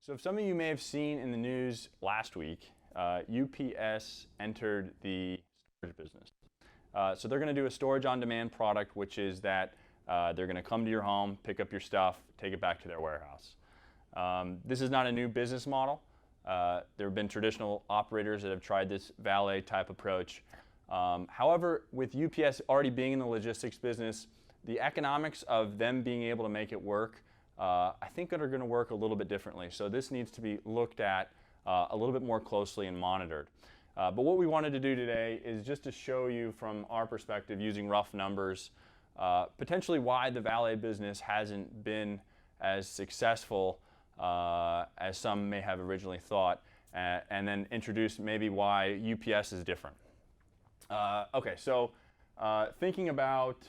So some of you may have seen in the news last week, UPS entered the storage business. So they're going to do a storage on demand product, which is that they're going to come to your home, pick up your stuff, take it back to their warehouse. This is not a new business model. There have been traditional operators that have tried this valet type approach. However, with UPS already being in the logistics business, the economics of them being able to make it work, I think are going to work a little bit differently. So this needs to be looked at a little bit more closely and monitored. But what we wanted to do today is just to show you from our perspective, using rough numbers, potentially why the valet business hasn't been as successful as some may have originally thought, and then introduce maybe why UPS is different. Okay, so thinking about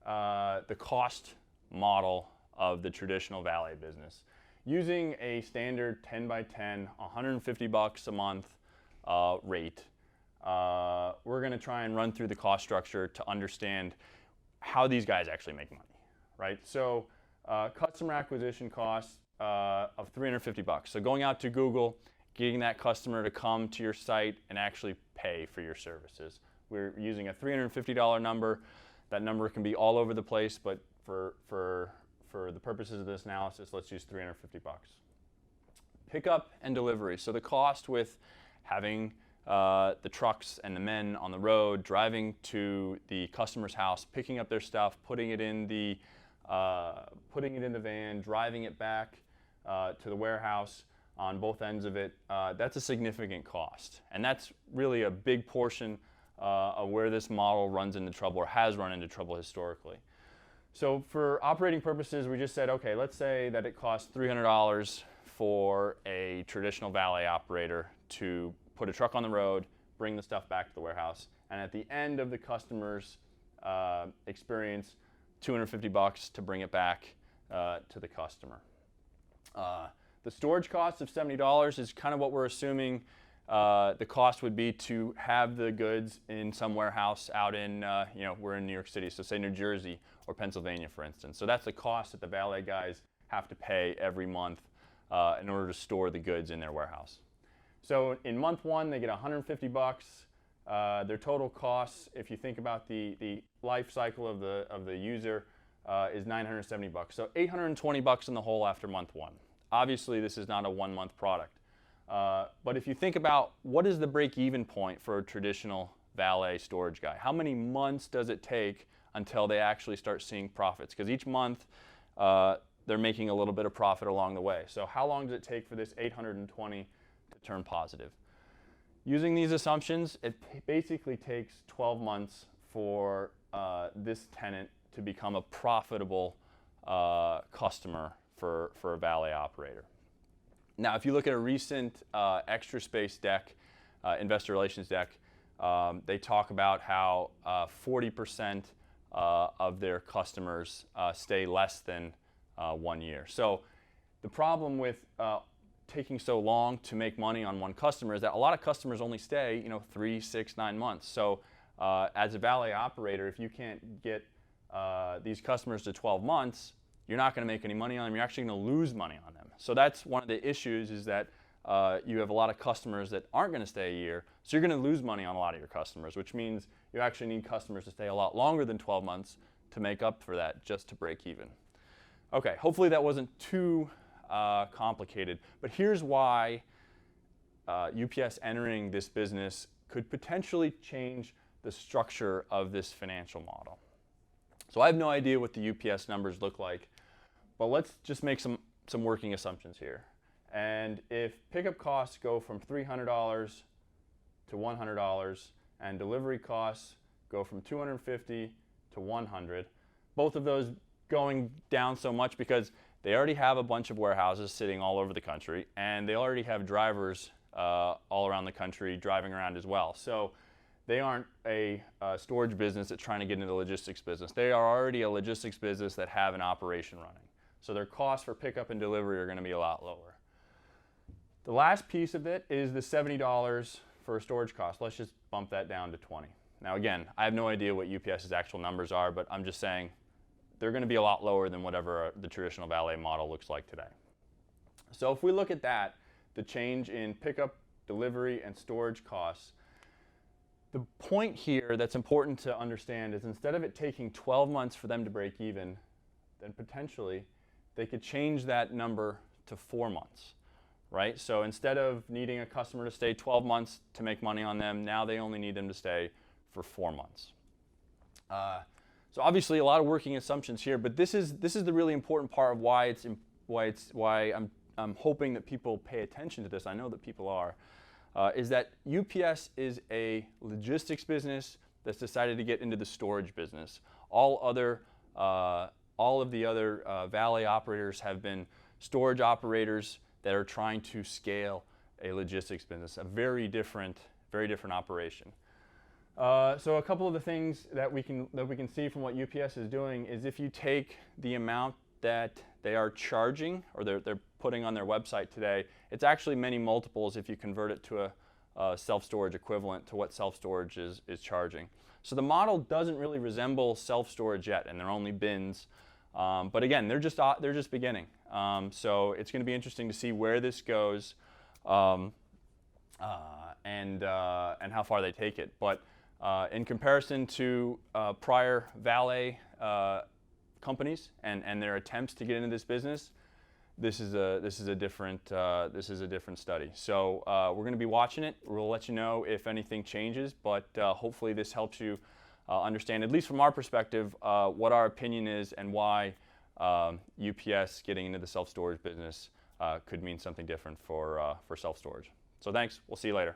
the cost model of the traditional valet business. Using a standard 10 by 10, $150 a month rate, we're going to try and run through the cost structure to understand how these guys actually make money, right? So customer acquisition costs of $350. So going out to Google, getting that customer to come to your site and actually pay for your services. We're using a $350 number. That number can be all over the place, but for the purposes of this analysis, let's use $350. Pickup and delivery. So the cost with having the trucks and the men on the road, driving to the customer's house, picking up their stuff, putting it in the van, driving it back to the warehouse on both ends of it, that's a significant cost. And that's really a big portion of where this model runs into trouble, or has run into trouble historically. So for operating purposes, we just said, okay, let's say that it costs $300 for a traditional valet operator to put a truck on the road, bring the stuff back to the warehouse, and at the end of the customer's experience, $250 to bring it back to the customer. The storage cost of $70 is kind of what we're assuming the cost would be to have the goods in some warehouse out in, we're in New York City, so say New Jersey or Pennsylvania, for instance. So that's the cost that the valet guys have to pay every month in order to store the goods in their warehouse. So in month one, they get $150. Their total costs, if you think about the life cycle of the user, is $970. So $820 in the hole after month one. Obviously, this is not a 1 month product. But if you think about what is the break-even point for a traditional valet storage guy, how many months does it take until they actually start seeing profits? Because each month they're making a little bit of profit along the way. So how long does it take for this 820 to turn positive? Using these assumptions, it basically takes 12 months for this tenant to become a profitable customer for a valet operator. Now, if you look at a recent Extra Space deck, investor relations deck, they talk about how 40% of their customers stay less than 1 year. So the problem with taking so long to make money on one customer is that a lot of customers only stay 3, 6, 9 months. So as a valet operator, if you can't get these customers to 12 months, you're not going to make any money on them. You're actually going to lose money on them. So that's one of the issues, is that you have a lot of customers that aren't going to stay a year. So you're going to lose money on a lot of your customers, which means you actually need customers to stay a lot longer than 12 months to make up for that, just to break even. Okay, hopefully that wasn't too complicated. But here's why UPS entering this business could potentially change the structure of this financial model. So I have no idea what the UPS numbers look like, but let's just make some working assumptions here. And if pickup costs go from $300 to $100 and delivery costs go from $250 to $100, both of those going down so much because they already have a bunch of warehouses sitting all over the country, and they already have drivers all around the country driving around as well. So they aren't a storage business that's trying to get into the logistics business. They are already a logistics business that have an operation running. So their costs for pickup and delivery are going to be a lot lower. The last piece of it is the $70 for a storage cost. Let's just bump that down to $20. Now again, I have no idea what UPS's actual numbers are, but I'm just saying they're going to be a lot lower than whatever the traditional valet model looks like today. So if we look at that, the change in pickup, delivery, and storage costs, the point here that's important to understand is instead of it taking 12 months for them to break even, then potentially they could change that number to 4 months, right? So instead of needing a customer to stay 12 months to make money on them, now they only need them to stay for 4 months. So obviously a lot of working assumptions here, but this is the really important part of why I'm hoping that people pay attention to this. I know that people are. Is that UPS is a logistics business that's decided to get into the storage business. All of the other valet operators have been storage operators that are trying to scale a logistics business, a very different operation. So a couple of the things that we can see from what UPS is doing is if you take the amount that they are charging or they're putting on their website today, it's actually many multiples if you convert it to a self-storage equivalent to what self-storage is charging. So the model doesn't really resemble self-storage yet, and they're only bins. But again, they're just beginning. So it's going to be interesting to see where this goes and how far they take it. But in comparison to prior valet companies and their attempts to get into this business, this is a different study. So we're going to be watching it. We'll let you know if anything changes, but hopefully this helps you understand, at least from our perspective, what our opinion is and why UPS getting into the self-storage business could mean something different for self-storage. So thanks. We'll see you later.